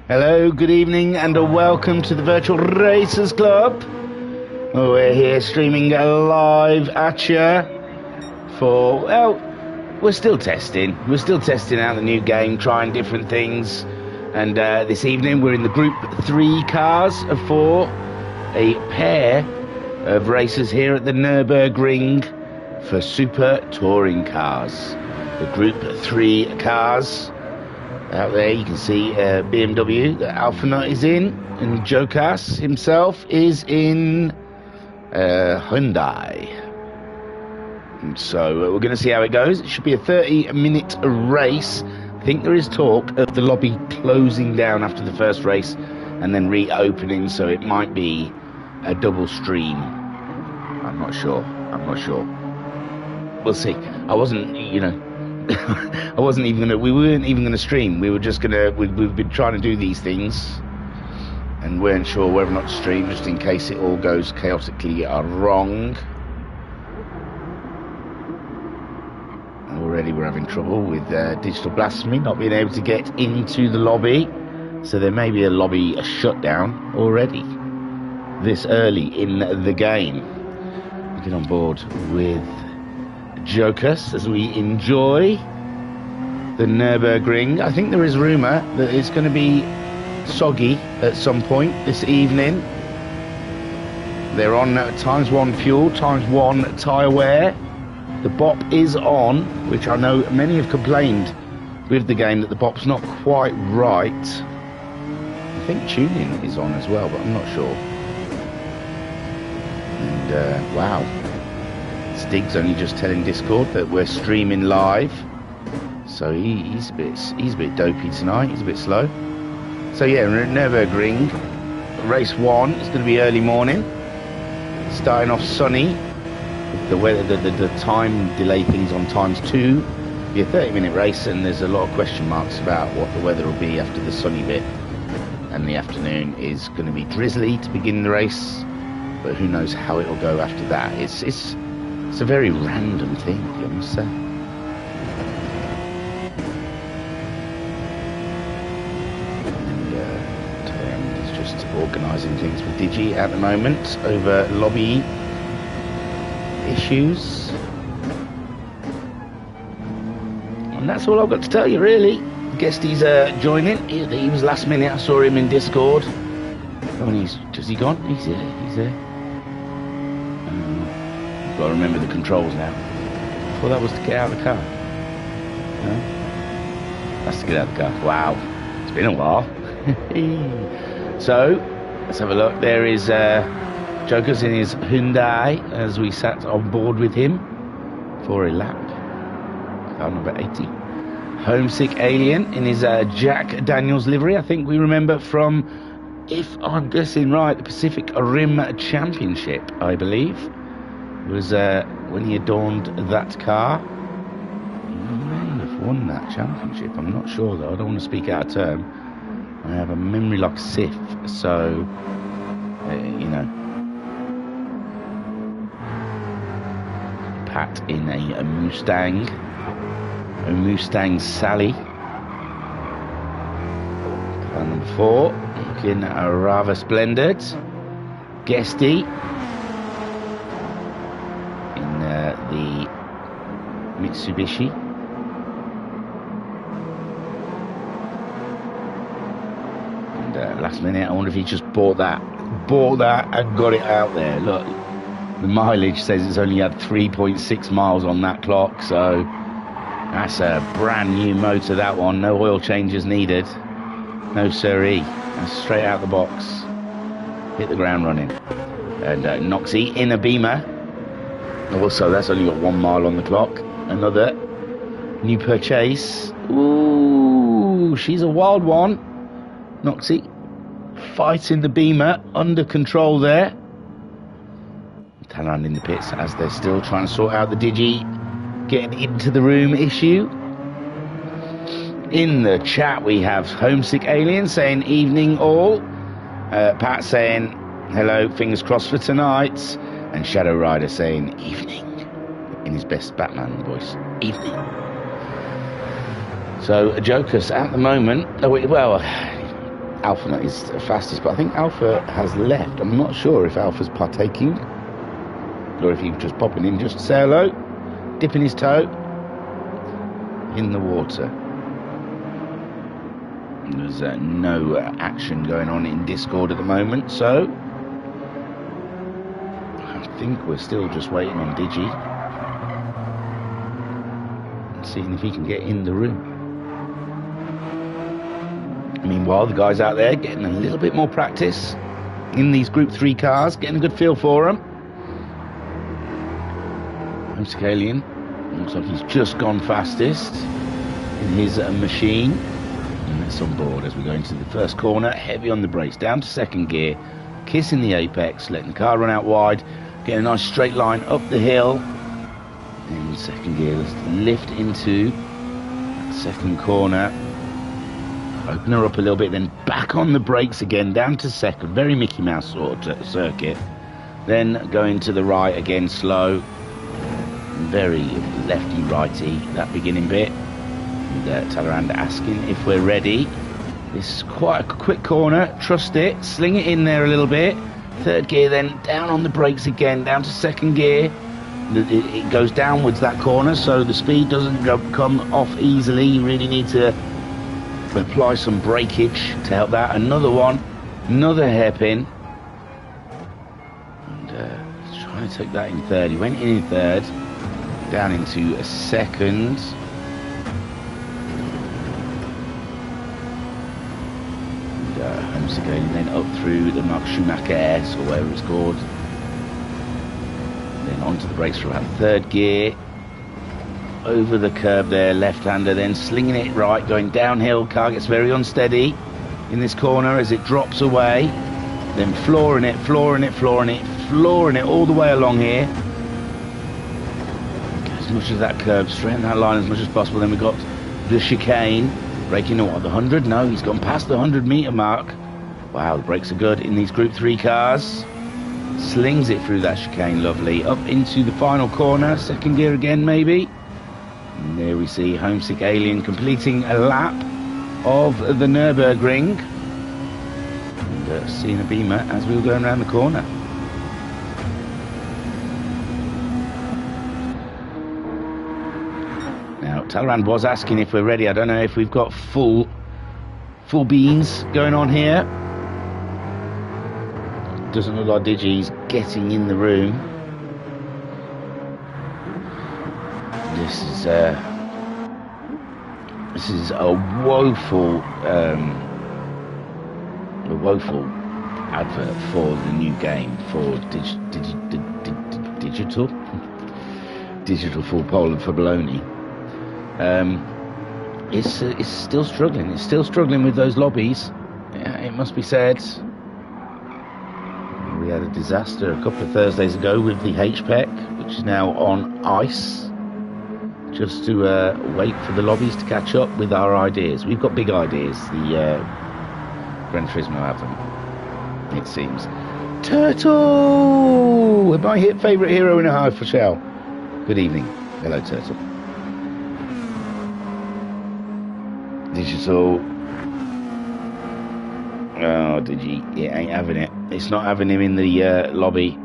Hello, good evening, and a welcome to the Virtual Racers Club. We're here streaming live at you for, well, we're still testing. We're still testing out the new game, trying different things. And this evening we're in the Group 3 cars of 4, a pair of racers here at the Nürburgring for Super Touring cars. The Group 3 cars. Out there you can see BMW that Alphanut is in, and Jokas himself is in Hyundai. And so we're going to see how it goes. It should be a 30-minute race. I think there is talk of the lobby closing down after the first race and then reopening, so it might be a double stream. I'm not sure. We'll see. I wasn't, I wasn't even gonna. We weren't even gonna stream. We were just gonna. We've been trying to do these things, and weren't sure whether or not to stream, just in case it all goes chaotically wrong. Already, we're having trouble with Digital Blasphemy not being able to get into the lobby, so there may be a lobby shutdown already this early in the game. We get on board with Jokas as we enjoy the Nürburgring. I think there is rumour that it's going to be soggy at some point this evening. They're on ×1 fuel, ×1 tyre wear. The bop is on, which I know many have complained with the game that the bop's not quite right. I think tuning is on as well, but I'm not sure. And wow. Stig's only just telling Discord that we're streaming live, so he's a bit dopey tonight. He's a bit slow. So yeah, we're at Nürburgring, race 1. It's going to be early morning, starting off sunny. The weather, the time delay things on ×2. Be a 30-minute race, and there's a lot of question marks about what the weather will be after the sunny bit. And the afternoon is going to be drizzly to begin the race, but who knows how it'll go after that. It's a very random thing, I must say. And is just organising things with Digi at the moment over lobby issues. And that's all I've got to tell you, really. Guessed he's joining. He was last minute. I saw him in Discord. Oh, and has he gone? He's there. Got to remember the controls now. I thought that was to get out of the car. No? That's to get out of the car. Wow. It's been a while. So, let's have a look. There is Jokas in his Hyundai as we sat on board with him for a lap. Car number 80. Homesick Alien in his Jack Daniels livery. I think we remember from, if I'm guessing right, the Pacific Rim Championship, I believe. Was when he adorned that car. He may have won that championship. I'm not sure though. I don't want to speak out of turn. I have a memory like Sif, so Pat in a Mustang Sally. Car number 4, looking rather splendid. Guesty. The Mitsubishi. And last minute, I wonder if he just bought that and got it out there. Look, the mileage says it's only had 3.6 miles on that clock, so that's a brand new motor, that one. No oil changes needed. No siree. That's straight out the box. Hit the ground running. And Noxie in a Beamer. Also, that's only got 1 mile on the clock. Another new purchase. Ooh, she's a wild one. Noxie fighting the Beamer, under control there. Talon in the pits as they're still trying to sort out the Digi getting into the room issue. In the chat we have Homesick Alien saying evening all. Pat saying hello, fingers crossed for tonight. And Shadow Rider saying evening in his best Batman voice. Evening. So Jokas at the moment, Alpha is fastest, but I think Alpha has left. I'm not sure if Alpha's partaking or if he's just popping in just to say hello, dipping his toe in the water. There's no action going on in Discord at the moment, so I think we're still just waiting on Digi and seeing if he can get in the room. Meanwhile, the guys out there getting a little bit more practice in these Group 3 cars, getting a good feel for them. Alien looks like he's just gone fastest in his machine. And that's on board as we go into the first corner, heavy on the brakes, down to second gear, kissing the apex, letting the car run out wide, getting a nice straight line up the hill. In second gear, let's lift into that second corner. Open her up a little bit, then back on the brakes again, down to second. Very Mickey Mouse sort of circuit. Then going to the right again, slow. Very lefty-righty, that beginning bit. And Talleyrand asking if we're ready. This is quite a quick corner. Trust it. Sling it in there a little bit. Third gear, then down on the brakes again, down to second gear. It goes downwards, that corner, so the speed doesn't come off easily. You really need to apply some breakage to help that. Another one, another hairpin, and trying to take that in third. He went in third, down into a second, and then up through the Mark Schumacher S or whatever it's called, then onto the brakes for about third gear. Over the curb there, left-hander, then slinging it right, going downhill. Car gets very unsteady in this corner as it drops away, then flooring it all the way along here. As much as that curb, straighten that line as much as possible. Then we've got the chicane, braking at what, the 100? No, he's gone past the 100-meter mark. Wow, the brakes are good in these Group 3 cars. Slings it through that chicane, lovely. Up into the final corner, second gear again maybe. And there we see Homesick Alien completing a lap of the Nürburgring. And seeing a Beamer as we were going around the corner. Now, Talleyrand was asking if we're ready. I don't know if we've got full beans going on here. Doesn't look like Digi's getting in the room. This is a woeful advert for the new game for digital full Poland for baloney. It's still struggling. It's still struggling with those lobbies. It must be said. We had a disaster a couple of Thursdays ago with the HPEC, which is now on ice. Just to wait for the lobbies to catch up with our ideas. We've got big ideas. The Gran Turismo have them, it seems. Turtle! My favourite hero in a half for Shell. Good evening. Hello, Turtle. Digital. Oh, Digi. It ain't having it. It's not having him in the lobby.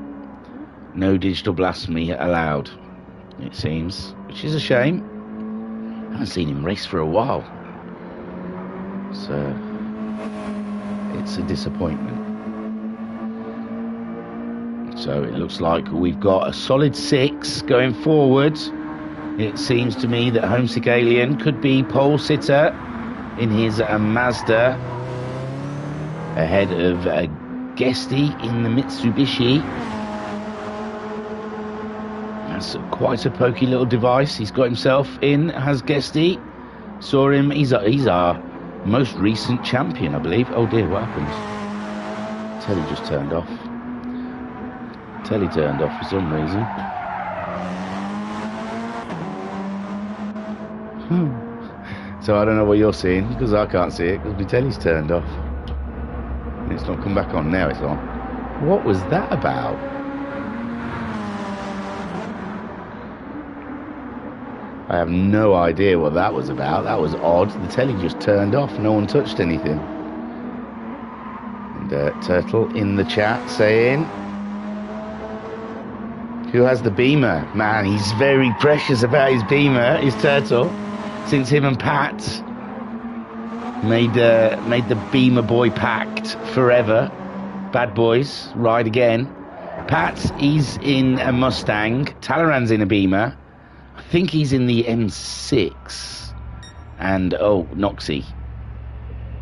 No digital blasphemy allowed, it seems. Which is a shame. I haven't seen him race for a while. So it's a disappointment. So it looks like we've got a solid 6 going forward. It seems to me that Homesick Alien could be pole sitter in his Mazda ahead of Guesty in the Mitsubishi. That's quite a pokey little device he's got himself in, has Guesty. Saw him, he's our most recent champion, I believe. Oh dear, what happened? Telly just turned off. Telly turned off for some reason. So I don't know what you're seeing, because I can't see it, because my telly's turned off. And it's not come back on, now it's on. What was that about? I have no idea what that was about. That was odd. The telly just turned off. No one touched anything. Turtle in the chat saying, who has the Beamer? Man, he's very precious about his Beamer, his Turtle, since him and Pat made the Beamer boy pact forever. Bad boys, ride again. Pat, he's in a Mustang. Talleyrand's in a Beamer. I think he's in the M6. And, oh, Noxie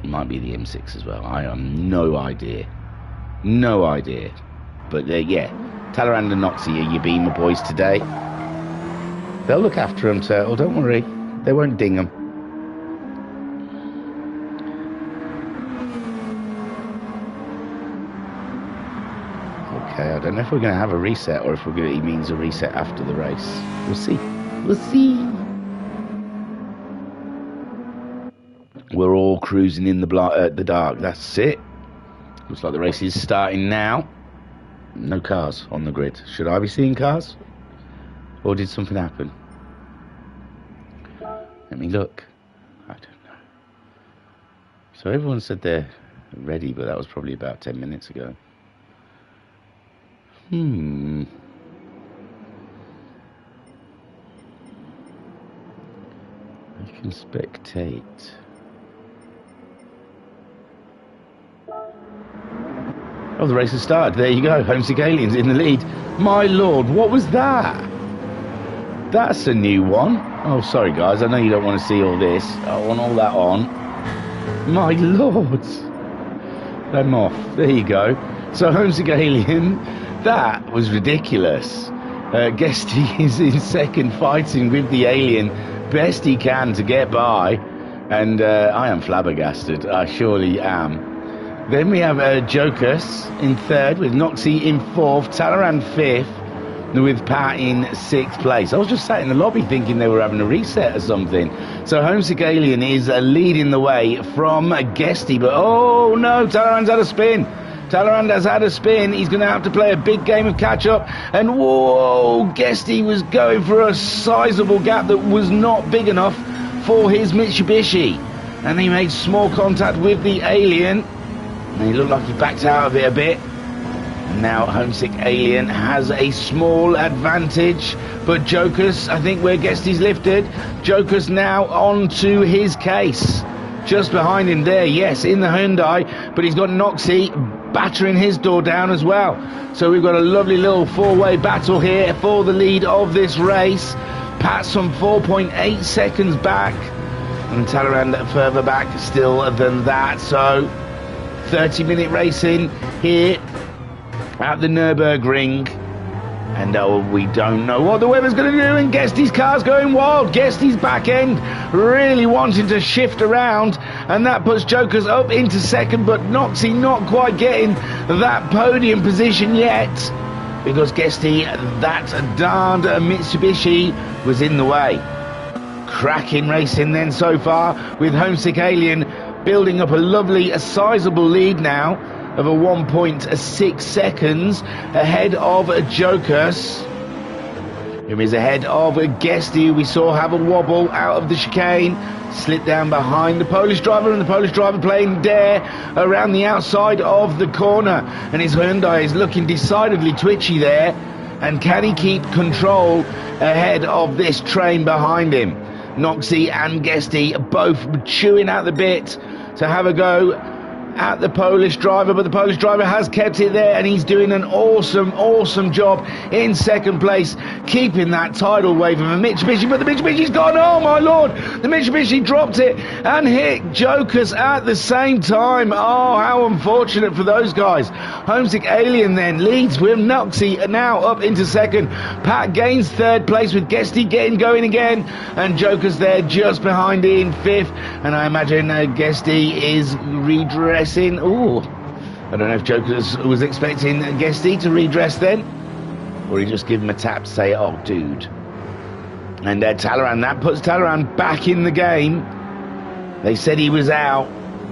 might be the M6 as well. I have no idea. No idea. But, yeah, Talleyrand and Noxie are your Beamer boys today. They'll look after him, Turtle. Don't worry. They won't ding him. Okay, I don't know if we're going to have a reset or if he means a reset after the race. We'll see. We'll see. We're all cruising in the dark. That's it. Looks like the race is starting now. No cars on the grid. Should I be seeing cars? Or did something happen? Let me look. I don't know. So everyone said they're ready, but that was probably about 10 minutes ago. I can spectate. Oh, the race has started. There you go. Homesick Aliens in the lead. My lord, what was that? That's a new one. Oh, sorry, guys. I know you don't want to see all this. I want all that on. My lord. I'm off. There you go. So, Homesick Alien, that was ridiculous. Guesty is in second, fighting with the Alien best he can to get by. And I am flabbergasted. I surely am. Then we have Jokus in third, with Noxie in fourth, Talleyrand fifth, with Pat in sixth place. I was just sat in the lobby thinking they were having a reset or something. So Homesick Alien is leading the way from Guesty, but oh no, Talleyrand's had a spin. Talleyrand has had a spin. He's going to have to play a big game of catch-up. And whoa, Guesty was going for a sizable gap that was not big enough for his Mitsubishi. And he made small contact with the Alien. And he looked like he backed out of it a bit. And now Homesick Alien has a small advantage. But Jokus, I think where Guesty's lifted, Jokus now onto his case. Just behind him there, yes, in the Hyundai. But he's got Noxie battering his door down as well. So we've got a lovely little four-way battle here for the lead of this race. Pat's some 4.8 seconds back. And Talleyrand further back still than that. So 30-minute racing here at the Nürburgring. And we don't know what the weather's going to do. And Guesty's car's going wild. Guesty's back end really wanting to shift around. And that puts Jokus up into second. But Noxie not quite getting that podium position yet. Because Guesty, that darned Mitsubishi, was in the way. Cracking racing then so far, with Homesick Alien building up a lovely, sizable lead now of a 1.6 seconds ahead of Jokus, who is ahead of Guesty, who we saw have a wobble out of the chicane, slip down behind the Polish driver, and the Polish driver playing dare around the outside of the corner, and his Hyundai is looking decidedly twitchy there. And can he keep control ahead of this train behind him? Noxie and Guesty both chewing out the bit to have a go at the Polish driver, but the Polish driver has kept it there, and he's doing an awesome job in second place, keeping that tidal wave of a Mitsubishi. But the Mitsubishi's gone, oh my lord, the Mitsubishi dropped it and hit Jokus at the same time. Oh, how unfortunate for those guys. Homesick Alien then leads with Noxie now up into second. Pat gains third place with Guesty getting going again, and Jokus there just behind in fifth. And I imagine Guesty is redressing. Ooh, I don't know if Jokus was expecting Guesty to redress then, or he just give him a tap to say, oh dude. And Talleyrand, that puts Talleyrand back in the game. They said he was out,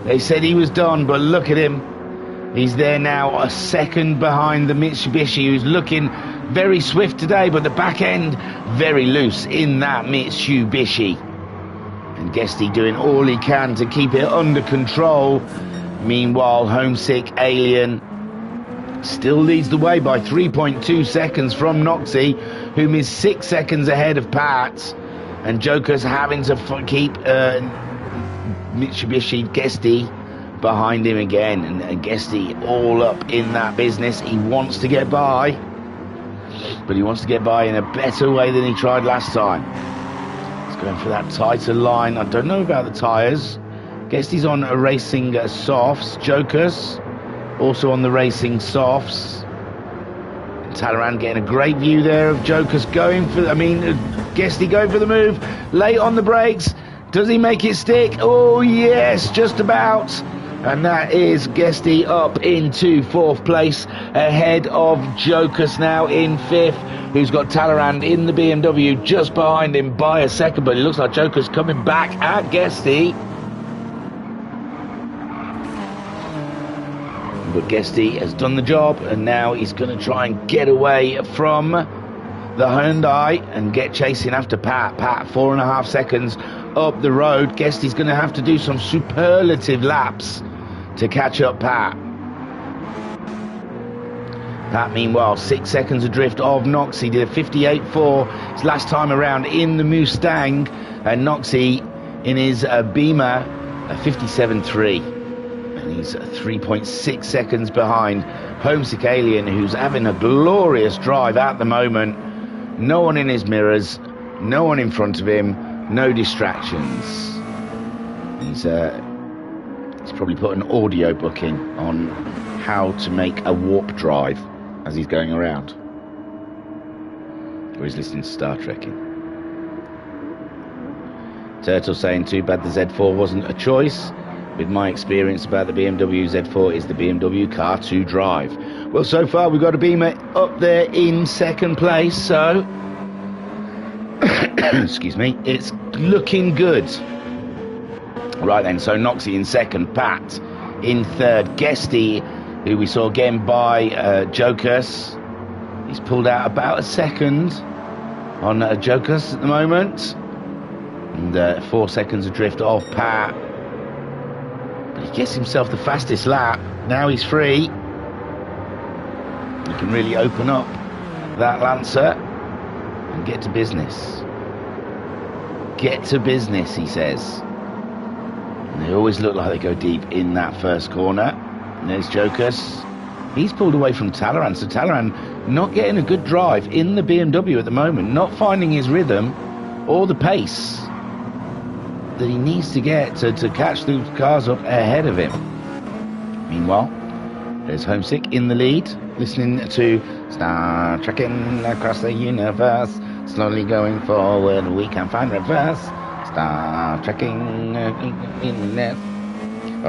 they said he was done, but look at him. He's there now, a second behind the Mitsubishi, who's looking very swift today, but the back end very loose in that Mitsubishi. And Guesty doing all he can to keep it under control. Meanwhile, Homesick Alien still leads the way by 3.2 seconds from Noxie, whom is 6 seconds ahead of Pat. And Joker's having to keep Mitsubishi Guesty behind him again. And Guesty all up in that business. He wants to get by, but he wants to get by in a better way than he tried last time. He's going for that tighter line. I don't know about the tyres. Guesty's on a racing softs. Joker's also on the racing softs. Talleyrand getting a great view there of Joker's going for, Guesty going for the move. Late on the brakes. Does he make it stick? Oh, yes, just about. And that is Guesty up into 4th place, ahead of Joker's now in 5th, who's got Talleyrand in the BMW just behind him by a second. But it looks like Joker's coming back at Guesty. But Guesty has done the job, and now he's going to try and get away from the Hyundai and get chasing after Pat. Pat, 4.5 seconds up the road. Guesty's going to have to do some superlative laps to catch up Pat. Pat, meanwhile, 6 seconds adrift of Noxie. Did a 58.4 his last time around in the Mustang, and Noxie in his Beamer, a 57.3. And he's 3.6 seconds behind Homesick Alien, who's having a glorious drive at the moment. No one in his mirrors, no one in front of him, no distractions. He's probably put an audio book in on how to make a warp drive as he's going around. Or he's listening to Star Trekking. Turtle saying, too bad the Z4 wasn't a choice. With my experience about the BMW, Z4 is the BMW car to drive. Well, so far we've got a Beamer up there in 2nd place, so excuse me, it's looking good. Right then, so Noxie in 2nd, Pat in 3rd, Guesty, who we saw getting by Jokers. He's pulled out about a second on Jokers at the moment, and 4 seconds adrift off Pat. He gets himself the fastest lap. Now he's free. He can really open up that Lancer and get to business. Get to business, he says. And they always look like they go deep in that first corner. And there's Jokers. He's pulled away from Talleyrand. So Talleyrand not getting a good drive in the BMW at the moment. Not finding his rhythm or the pace that he needs to get to catch the cars up ahead of him. Meanwhile, there's Homesick in the lead, listening to Star Trekking across the universe, slowly going forward, we can find reverse. Star Trekking in the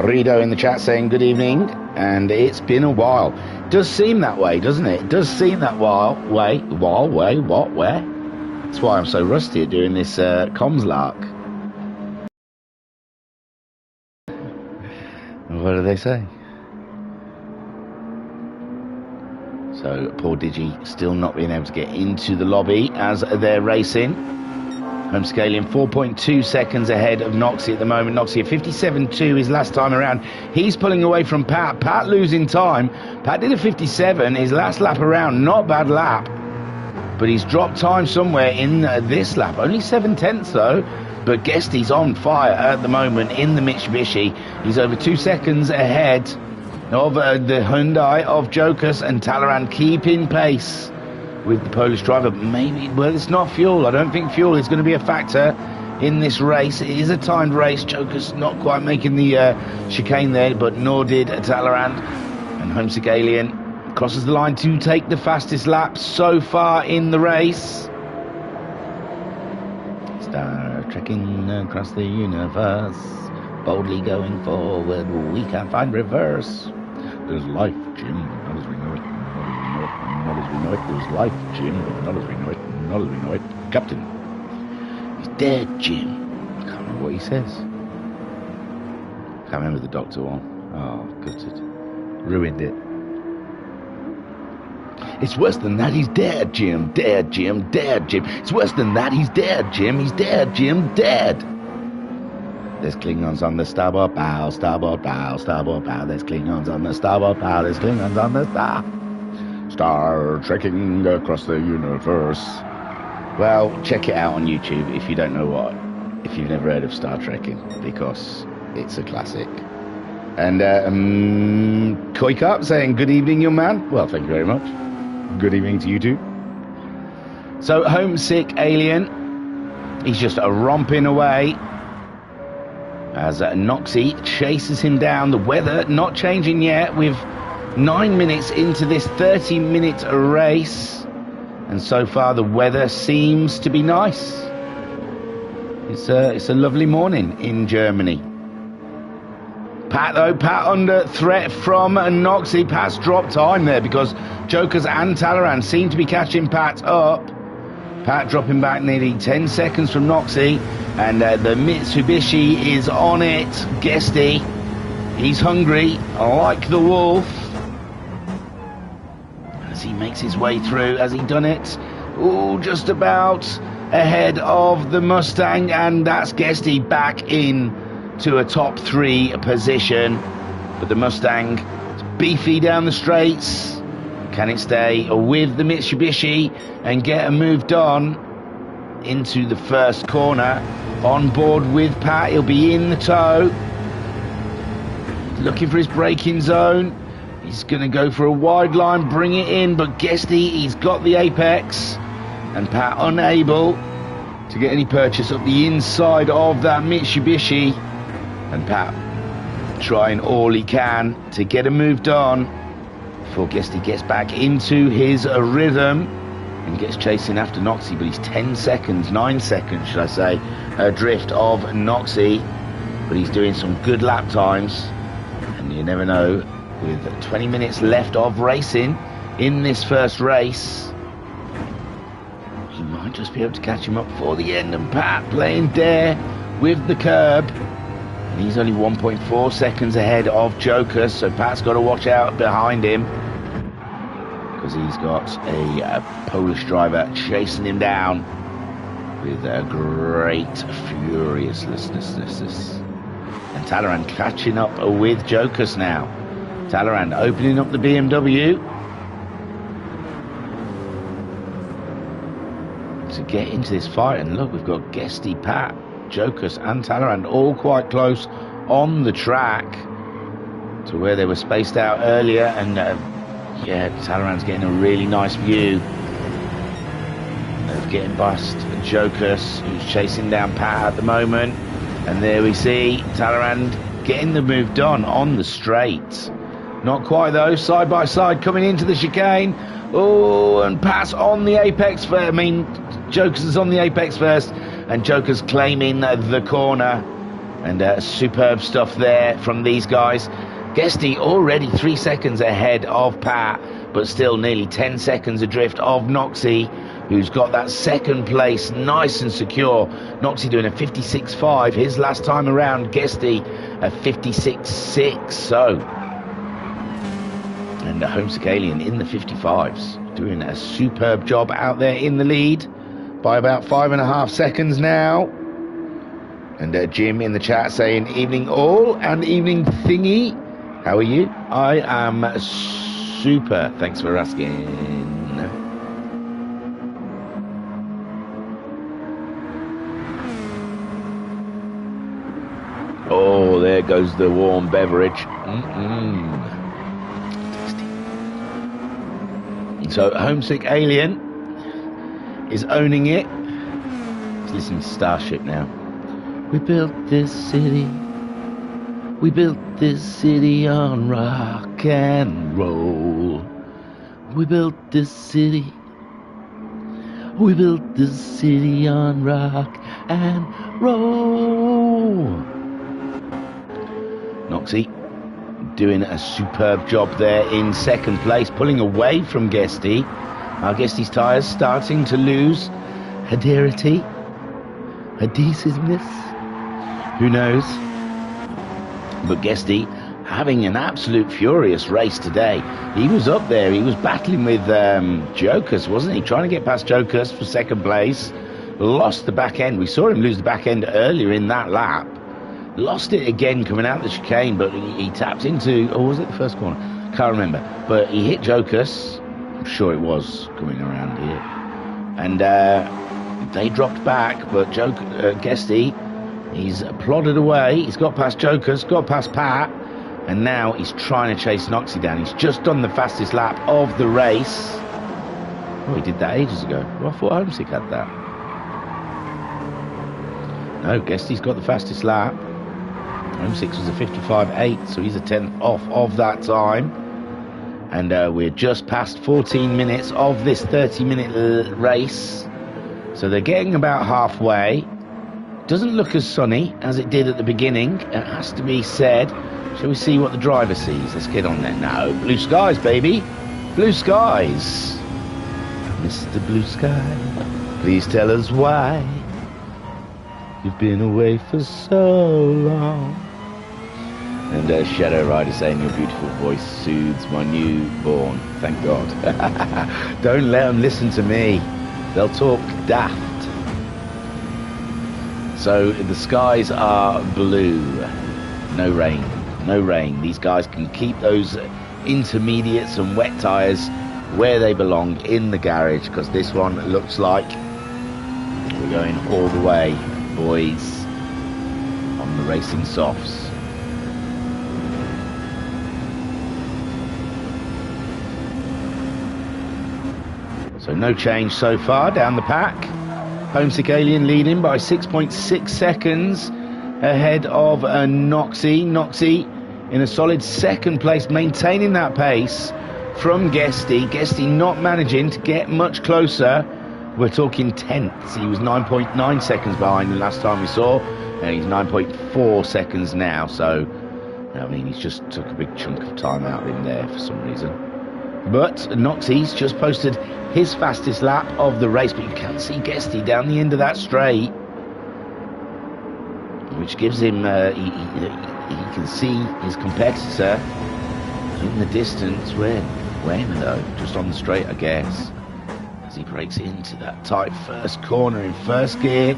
Rido in the chat saying good evening, and it's been a while. Does seem that way, doesn't it? It does seem that way. Where? That's why I'm so rusty at doing this comms lark. What do they say? So poor Digi still not being able to get into the lobby as they're racing. Homescaling 4.2 seconds ahead of Noxie at the moment. Noxie at 57.2 his last time around. He's pulling away from Pat. Pat losing time. Pat did a 57 his last lap around. Not bad lap, but he's dropped time somewhere in this lap. Only 7/10 though. But Guesty's on fire at the moment in the Mitsubishi. He's over 2 seconds ahead of the Hyundai of Jokers, and Talleyrand keeping pace with the Polish driver. Maybe, well, it's not fuel. I don't think fuel is going to be a factor in this race. It is a timed race. Jokers not quite making the chicane there, but nor did Talleyrand. And Homesick Alien crosses the line to take the fastest lap so far in the race. Star trekking across the universe, boldly going forward, we can't find reverse. There's life, Jim, not as we know it, not as we know it. There's life, Jim, not as we know it, not as we know it. Captain, he's dead, Jim. I can't remember what he says. Can't remember the Doctor one. Oh, gutted. Ruined it. It's worse than that, he's dead, Jim. Dead, Jim. Dead, Jim. It's worse than that, he's dead, Jim. He's dead, Jim. Dead. There's Klingons on the starboard bow, starboard bow, starboard bow. There's Klingons on the starboard bow, there's Klingons on the Star trekking across the universe. Well, check it out on YouTube if you don't know if you've never heard of Star Trekking, because it's a classic. And Koi Cup saying, good evening, young man. Well, thank you very much. Good evening to you too. So, Homesick Alien, he's just romping away as Noxie chases him down. The weather not changing yet, with 9 minutes into this 30-minute race, and so far the weather seems to be nice. It's a lovely morning in Germany. Pat under threat from Noxie. Pat's dropped time there because Jokers and Talleyrand seem to be catching Pat up. Pat dropping back nearly 10 seconds from Noxie, and the Mitsubishi is on it. Guesty, he's hungry like the wolf as he makes his way through. Has he done it? Oh, just about ahead of the Mustang, and that's Guesty back in to a top 3 position. But the Mustang is beefy down the straights. Can it stay with the Mitsubishi and get moved on into the first corner? On board with Pat, he'll be in the tow, looking for his braking zone. He's going to go for a wide line, bring it in, but Guesty, he's got the apex, and Pat unable to get any purchase up the inside of that Mitsubishi, and Pat trying all he can to get him moved on before Guesty gets back into his rhythm and gets chasing after Noxie. But he's 10 seconds, 9 seconds should I say, adrift of Noxie, but he's doing some good lap times, and you never know, with 20 minutes left of racing in this first race, he might just be able to catch him up before the end. And Pat playing dare with the curb, and he's only 1.4 seconds ahead of Joker, so Pat's got to watch out behind him, because he's got a Polish driver chasing him down with a great furiousness. And Talleyrand catching up with Jokers now. Talleyrand opening up the BMW to get into this fight. And look, we've got Guesty, Pat, Jokers and Talleyrand all quite close on the track to where they were spaced out earlier. And yeah, Talleyrand's getting a really nice view of getting past Jokers, who's chasing down Pat at the moment. And there we see Talleyrand getting the move done on the straight. Not quite though, side by side coming into the chicane. Oh, and Pat's on the apex first. I mean, Jokers is on the apex first, and Jokers claiming the corner. And superb stuff there from these guys. Guesty already 3 seconds ahead of Pat, but still nearly 10 seconds adrift of Noxie, who's got that second place nice and secure. Noxie doing a 56.5 his last time around. Guesty a 56.6. So, and the Homesick Alien in the 55s, doing a superb job out there in the lead by about 5.5 seconds now. And Jim in the chat saying, evening all and evening thingy. How are you? I am super. Thanks for asking. Oh, there goes the warm beverage. Tasty. So, Homesick Alien is owning it. He's listening to Starship now. We built this city. We built this city on rock and roll. We built this city. We built this city on rock and roll. Noxie doing a superb job there in second place, pulling away from Guesty. Our Guesty's tyres starting to lose adhesiveness. Who knows? But Guesty having an absolute furious race today. He was up there. He was battling with Jokers, wasn't he? Trying to get past Jokers for second place. Lost the back end. We saw him lose the back end earlier in that lap. Lost it again coming out the chicane, but he tapped into, or was it the first corner? Can't remember. But he hit Jokus. I'm sure it was coming around here. And they dropped back, but Guesty, he's plodded away. He's got past Jokus, got past Pat, and now he's trying to chase Noxie down. He's just done the fastest lap of the race. Oh, he did that ages ago. Well, I thought Homesick had that. No, Guesty's got the fastest lap. Homesick was a 55.8, so he's a 10th off of that time. And we're just past 14 minutes of this 30-minute race. So they're getting about halfway. Doesn't look as sunny as it did at the beginning. It has to be said. Shall we see what the driver sees? Let's get on there. No, blue skies, baby. Blue skies. Mr. Blue Sky, please tell us why you've been away for so long. And Shadow Rider saying your beautiful voice soothes my newborn. Thank God. Don't let them listen to me. They'll talk daft. So the skies are blue. No rain. No rain. These guys can keep those intermediates and wet tyres where they belong, in the garage, because this one looks like we're going all the way, boys, on the racing softs. So no change so far down the pack. Homesick Alien leading by 6.6 seconds ahead of Noxie. Noxie in a solid second place, maintaining that pace from Guesty. Guesty not managing to get much closer. We're talking tenths. He was 9.9 seconds behind the last time we saw, and he's 9.4 seconds now. So, I mean, he's just took a big chunk of time out in there for some reason. But Noxie's just posted his fastest lap of the race, but you can see Guesty down the end of that straight, which gives him, he can see his competitor in the distance. When though? Just on the straight, I guess. As he breaks into that tight first corner in first gear,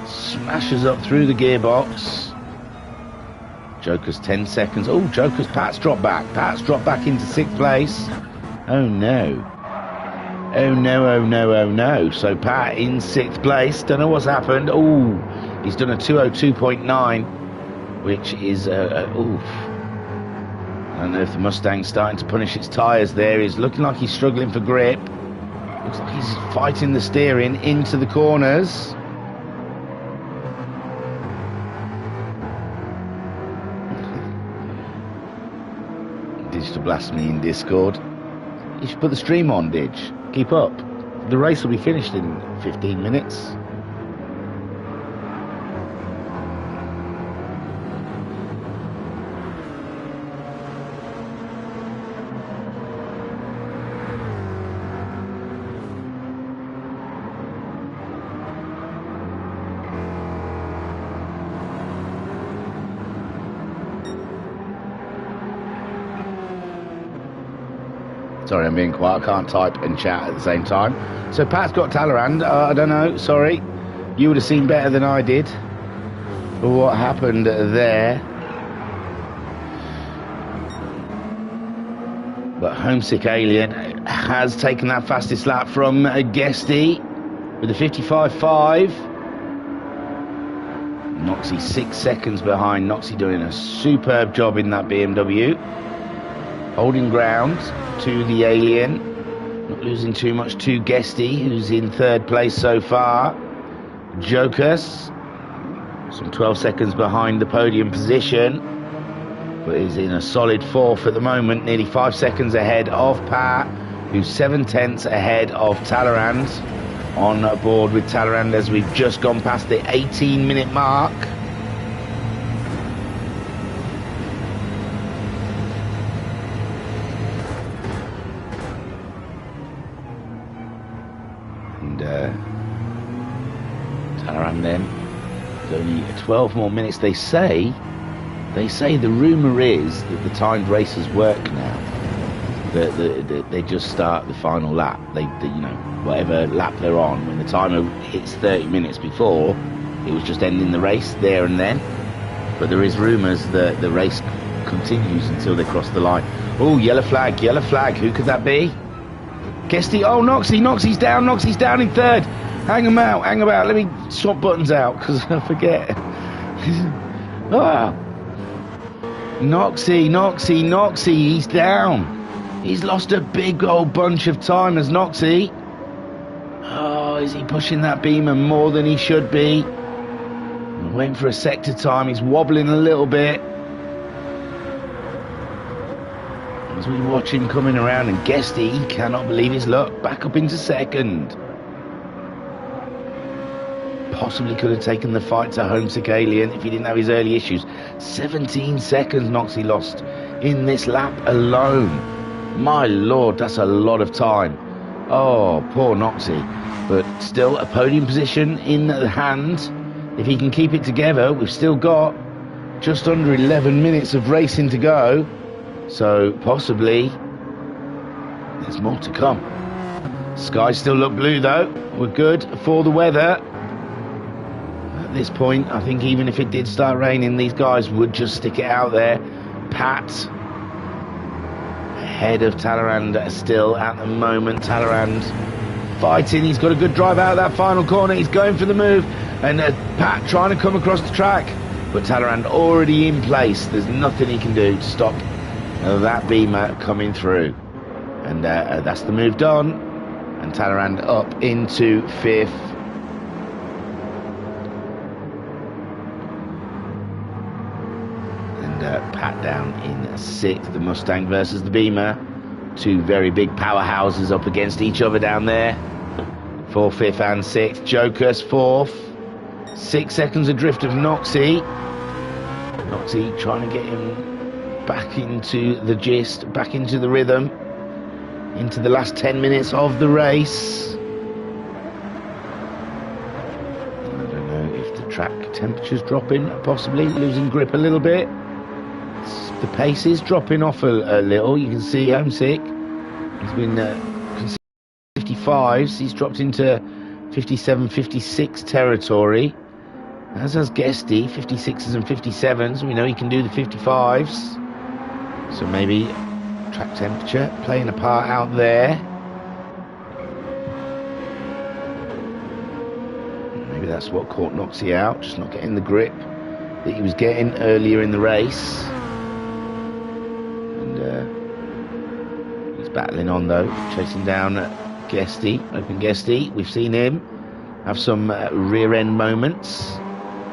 smashes up through the gearbox. Joker's 10 seconds. Oh, Joker's Pat's dropped back. Pat's dropped back into 6th place. Oh no. Oh no, oh no, oh no. So Pat in 6th place. Don't know what's happened. Oh, he's done a 202.9, which is, oof. I don't know if the Mustang's starting to punish its tyres there. He's looking like he's struggling for grip. Looks like he's fighting the steering into the corners. Digital blast me in Discord. You should put the stream on, Dig. Keep up. The race will be finished in 15 minutes. Sorry, I'm being quiet. I can't type and chat at the same time. So Pat's got Talleyrand. I don't know. Sorry. You would have seen better than I did what happened there. But Homesick Alien has taken that fastest lap from Guesty with a 55.5. Noxie 6 seconds behind. Noxie doing a superb job in that BMW. Holding ground to the Alien, not losing too much to Guesty, who's in 3rd place so far. Jokus, some 12 seconds behind the podium position, but is in a solid 4th at the moment, nearly 5 seconds ahead of Pat, who's 7 tenths ahead of Talleyrand. On board with Talleyrand as we've just gone past the 18-minute mark. Talleyrand then, there's only 12 more minutes. They say the rumour is that the timed races work now. They just start the final lap. They you know, whatever lap they're on, when the timer hits 30 minutes before, it was just ending the race there and then. But there is rumours that the race continues until they cross the line. Oh, yellow flag. Who could that be? Guesty. Oh, Noxie's down in third. Hang him out. Let me swap buttons out because I forget. Noxie, he's down. He's lost a big old bunch of time as Noxie. Oh, is he pushing that Beamer more than he should be? Waiting for a sector time. He's wobbling a little bit. As we watch him coming around, and Guesty, he cannot believe his luck. Back up into second. Possibly could have taken the fight to Homesick Alien if he didn't have his early issues. 17 seconds Noxie lost in this lap alone. My lord, that's a lot of time. Oh, poor Noxie. But still a podium position in the hand. If he can keep it together, we've still got just under 11 minutes of racing to go. So possibly there's more to come. Skies still look blue though. We're good for the weather. At this point, I think even if it did start raining, these guys would just stick it out there. Pat ahead of Talleyrand still at the moment. Talleyrand fighting. He's got a good drive out of that final corner. He's going for the move. And Pat trying to come across the track. But Talleyrand already in place. There's nothing he can do to stop that Beamer coming through. And that's the move done. And Talleyrand up into fifth. And Pat down in sixth. The Mustang versus the Beamer. Two very big powerhouses up against each other down there. For fifth and sixth. Joker's fourth. 6 seconds adrift of Noxie. Noxie trying to get him back into the gist, back into the rhythm, into the last 10 minutes of the race. I don't know if the track temperature's dropping, possibly losing grip a little bit. The pace is dropping off a little. You can see Homesick. He's been 55s. He's dropped into 57, 56 territory. As has Guesty, 56s and 57s. We know he can do the 55s. So maybe track temperature playing a part out there. Maybe that's what caught Noxie out, just not getting the grip that he was getting earlier in the race. And he's battling on though, chasing down Guesty, Open Guesty. We've seen him have some rear end moments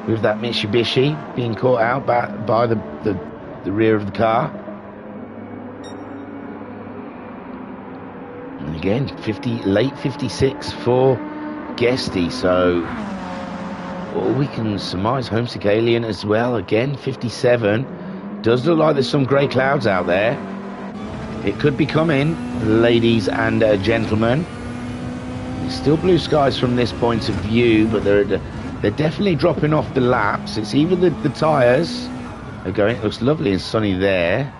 with that Mitsubishi being caught out by the rear of the car. And again, late 56 for Guesty. So all we can surmise, Homesick Alien as well. Again, 57. Does look like there's some grey clouds out there. It could be coming, ladies and gentlemen. There's still blue skies from this point of view, but they're definitely dropping off the laps. It's either the tyres are going. It looks lovely and sunny there.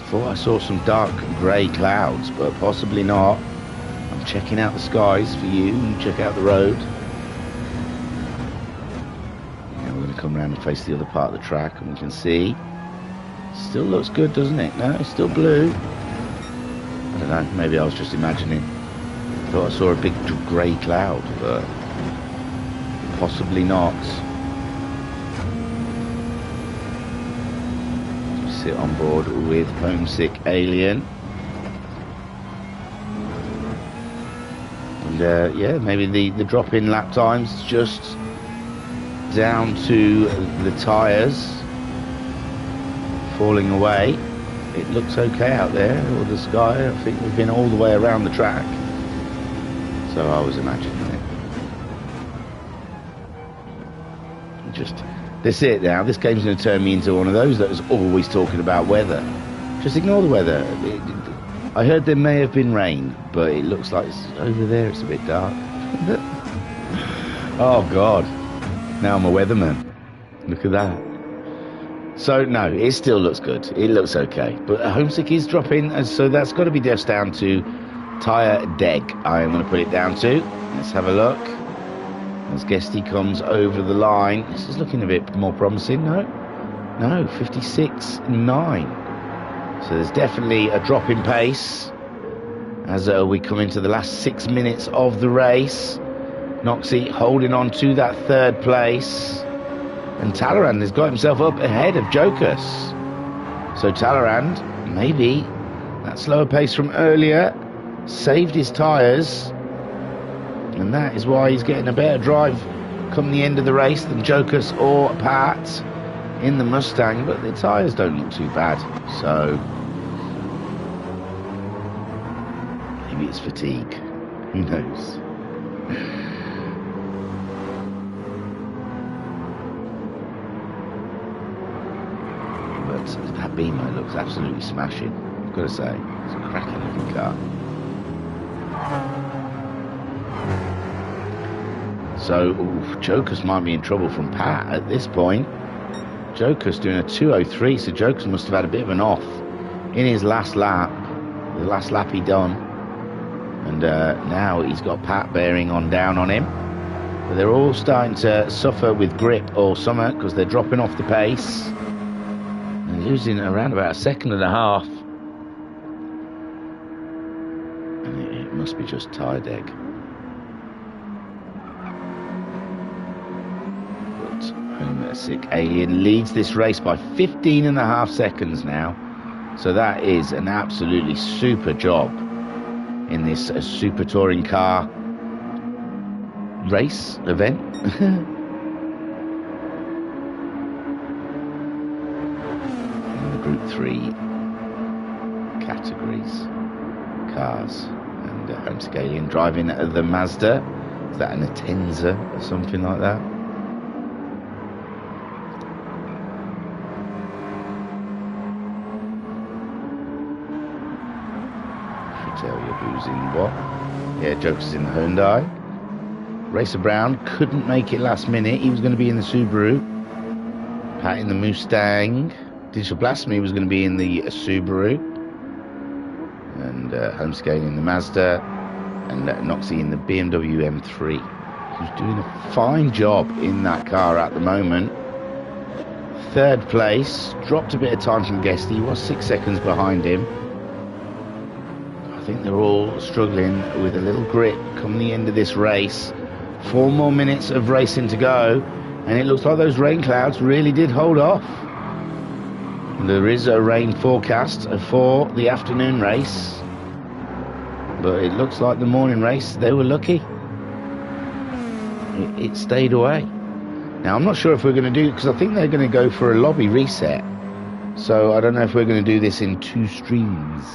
Thought I saw some dark grey clouds, but possibly not. I'm checking out the skies for you and check out the road. Now we're going to come around and face the other part of the track, and we can see. Still looks good, doesn't it? No, it's still blue. I don't know, maybe I was just imagining. Thought I saw a big grey cloud, but possibly not. Sit on board with Homesick Alien. And yeah, maybe the drop in lap times just down to the tyres falling away. It looks okay out there, or the sky. I think we've been all the way around the track, so I was imagining it. Just, that's it now. This game's going to turn me into one of those that was always talking about weather. Just ignore the weather. I heard there may have been rain, but it looks like it's over there. It's a bit dark. Oh God! Now I'm a weatherman. Look at that. So no, it still looks good. It looks okay, but Homesick is dropping, and so that's got to be just down to tyre deg. I'm going to put it down to. Let's have a look. As Guesty comes over the line. This is looking a bit more promising, no? No, 56.9. So there's definitely a drop in pace as we come into the last 6 minutes of the race. Noxie holding on to that third place. And Talleyrand has got himself up ahead of Jokus. So Talleyrand, maybe that slower pace from earlier saved his tyres. And that is why he's getting a better drive come the end of the race than Jokus or Pat in the Mustang. But the tyres don't look too bad. So maybe it's fatigue. Who knows? But that Beamer looks absolutely smashing, I've got to say. It's a cracking looking car. So Jokus might be in trouble from Pat at this point. Jokus doing a 2:03, so Jokus must have had a bit of an off in his last lap. The last lap he done. And now he's got Pat bearing on down on him. But they're all starting to suffer with grip or something because they're dropping off the pace. And losing around about 1.5 seconds. And it must be just tyre deg. But Homesick Alien leads this race by 15.5 seconds now. So that is an absolutely super job in this super touring car race event. In the Group 3 categories, cars. And Homesick Alien driving the Mazda. Is that an Atenza or something like that? Tell you who's in what. Yeah, Joker's in the Hyundai. Racer Brown couldn't make it last minute. He was going to be in the Subaru. Pat in the Mustang. Digital Blasphemy was going to be in the Subaru. And Homesick Alien in the Mazda. And Noxie in the BMW M3. Who's doing a fine job in that car at the moment. Third place. Dropped a bit of time from Guesty. He was 6 seconds behind him. I think they're all struggling with a little grip come the end of this race. 4 more minutes of racing to go, and it looks like those rain clouds really did hold off. There is a rain forecast for the afternoon race, but it looks like the morning race, they were lucky. It stayed away. Now, I'm not sure if we're going to do, because I think they're going to go for a lobby reset. So I don't know if we're going to do this in 2 streams.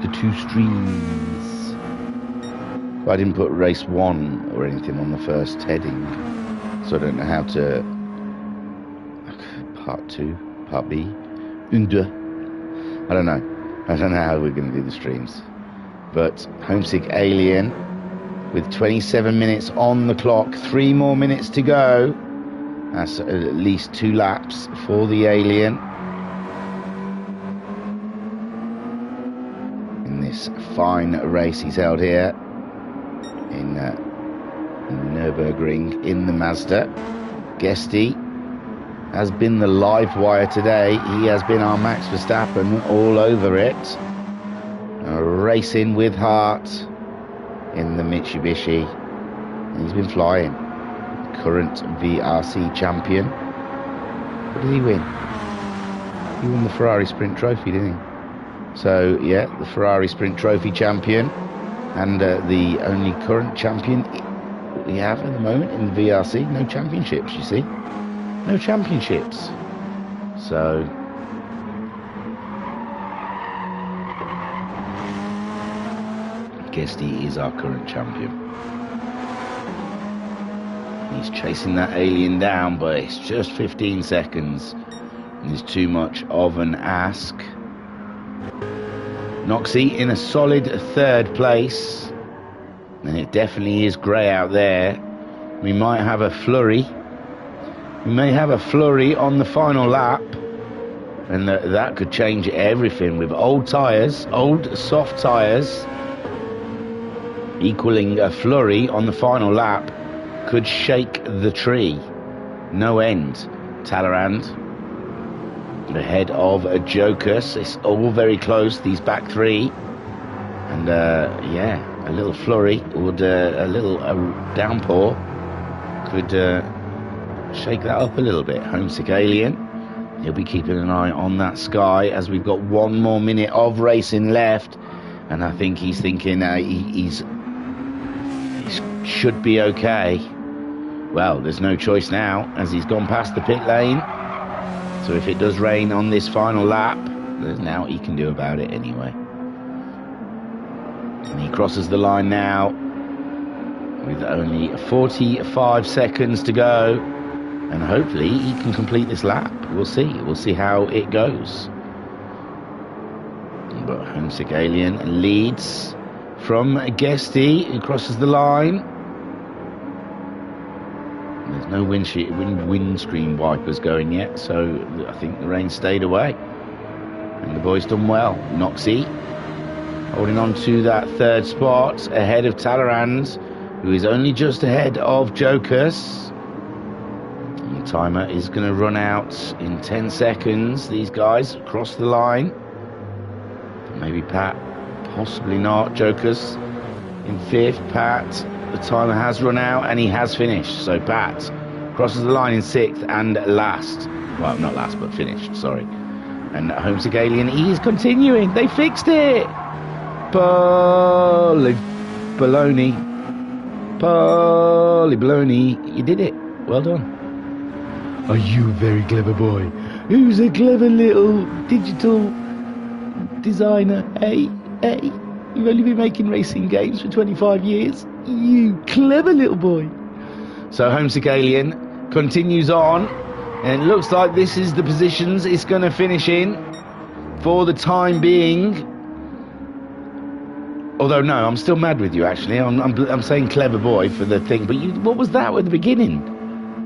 The 2 streams. But I didn't put race 1 or anything on the first heading, so I don't know how to. Part 2, part B, und. I don't know how we're going to do the streams. But Homesick Alien with 27 minutes on the clock, 3 more minutes to go. That's at least 2 laps for the Alien. Fine race he's held here in Nürburgring in the Mazda. Guesty has been the live wire today. He has been our Max Verstappen all over it. Racing with heart in the Mitsubishi. And he's been flying. Current VRC champion. What did he win? He won the Ferrari Sprint Trophy, didn't he? So, yeah, the Ferrari Sprint Trophy champion and the only current champion we have at the moment in the VRC. No championships, you see. No championships. So, Guesty is our current champion. He's chasing that Alien down, but it's just 15 seconds. It's too much of an ask. Noxie in a solid 3rd place, and it definitely is grey out there. We might have a flurry. We may have a flurry on the final lap, and that could change everything with old tyres, old soft tyres, equaling a flurry on the final lap. could shake the tree. No end. Talleyrand ahead of Jokus. It's all very close, these back three. And yeah, a little flurry would, a little downpour could shake that up a little bit. Homesick Alien, he'll be keeping an eye on that sky as we've got 1 more minute of racing left. And I think he's thinking he should be okay. Well, there's no choice now as he's gone past the pit lane. So if it does rain on this final lap, there's now he can do about it anyway. And he crosses the line now with only 45 seconds to go. And hopefully he can complete this lap. We'll see. We'll see how it goes. But Homesick Alien leads from Guesty, who crosses the line. There's no windscreen wipers going yet, so I think the rain stayed away. And the boy's done well. Noxie holding on to that 3rd spot ahead of Talleyrand, who is only just ahead of Jokus. And the timer is going to run out in 10 seconds. These guys cross the line. Maybe Pat, possibly not. Jokus in 5th. Pat, the timer has run out and he has finished. So Pat crosses the line in 6th and last. Well, not last, but finished, sorry. And Homesick Alien, he is continuing. They fixed it. Polly baloney. You did it. Well done. Are you a very clever boy? Who's a clever little digital designer? Hey, you've only been making racing games for 25 years. You clever little boy. So Homesick Alien continues on, and it looks like this is the positions it's going to finish in for the time being. Although no, I'm still mad with you actually. I'm saying clever boy for the thing, but what was that at the beginning?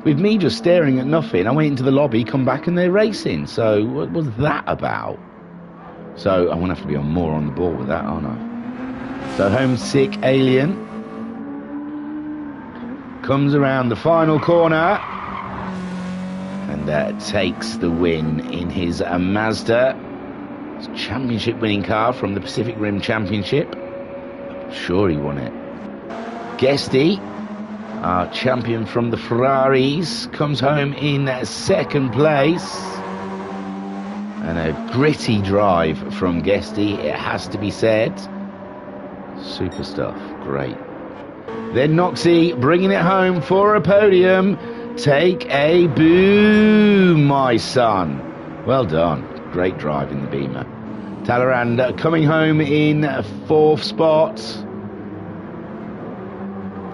With me just staring at nothing. I went into the lobby, come back, and they're racing. So what was that about? So I'm going to have to be more on the ball with that, aren't I? So Homesick Alien comes around the final corner and takes the win in his Mazda. It's a championship winning car from the Pacific Rim Championship. I'm sure he won it. Guesty, our champion from the Ferraris, comes home in 2nd place. And a gritty drive from Guesty, it has to be said. Super stuff, great. Then Noxie bringing it home for a podium. Take a boo, my son. Well done, great drive in the Beamer. Talleyrand coming home in 4th spot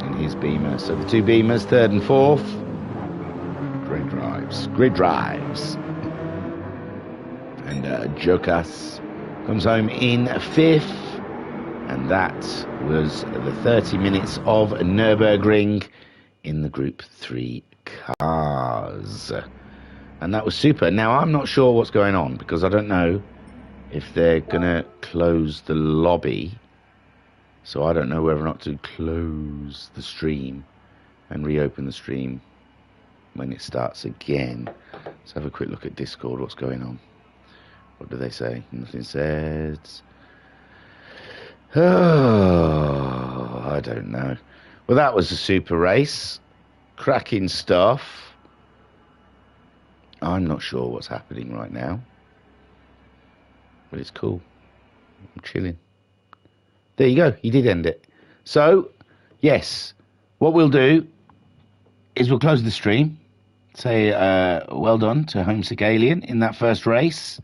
in his Beamer. So the 2 Beamers, 3rd and 4th. Great drives. And Jokas comes home in 5th. And that was the 30 minutes of Nürburgring in the Group 3 cars. And that was super. Now, I'm not sure what's going on because I don't know if they're going to close the lobby. So I don't know whether or not to close the stream and reopen the stream when it starts again. Let's have a quick look at Discord. What's going on? What do they say? Nothing said. Oh, I don't know. Well, that was a super race. Cracking stuff. I'm not sure what's happening right now. But it's cool. I'm chilling. There you go. You did end it. So, yes. What we'll do is we'll close the stream. Say well done to Homesick Alien in that first race.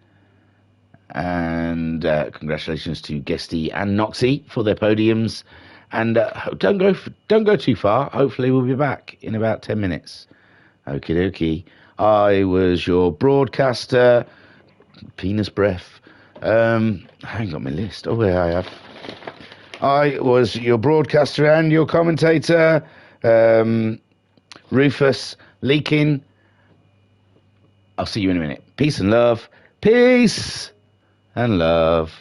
And congratulations to Guesty and Noxie for their podiums. And don't go too far. Hopefully we'll be back in about 10 minutes. Okie dokie. I was your broadcaster. Penis breath. I haven't got my list. Oh, yeah, I have. I was your broadcaster and your commentator. Rufus Leakin. I'll see you in a minute. Peace and love. Peace and love.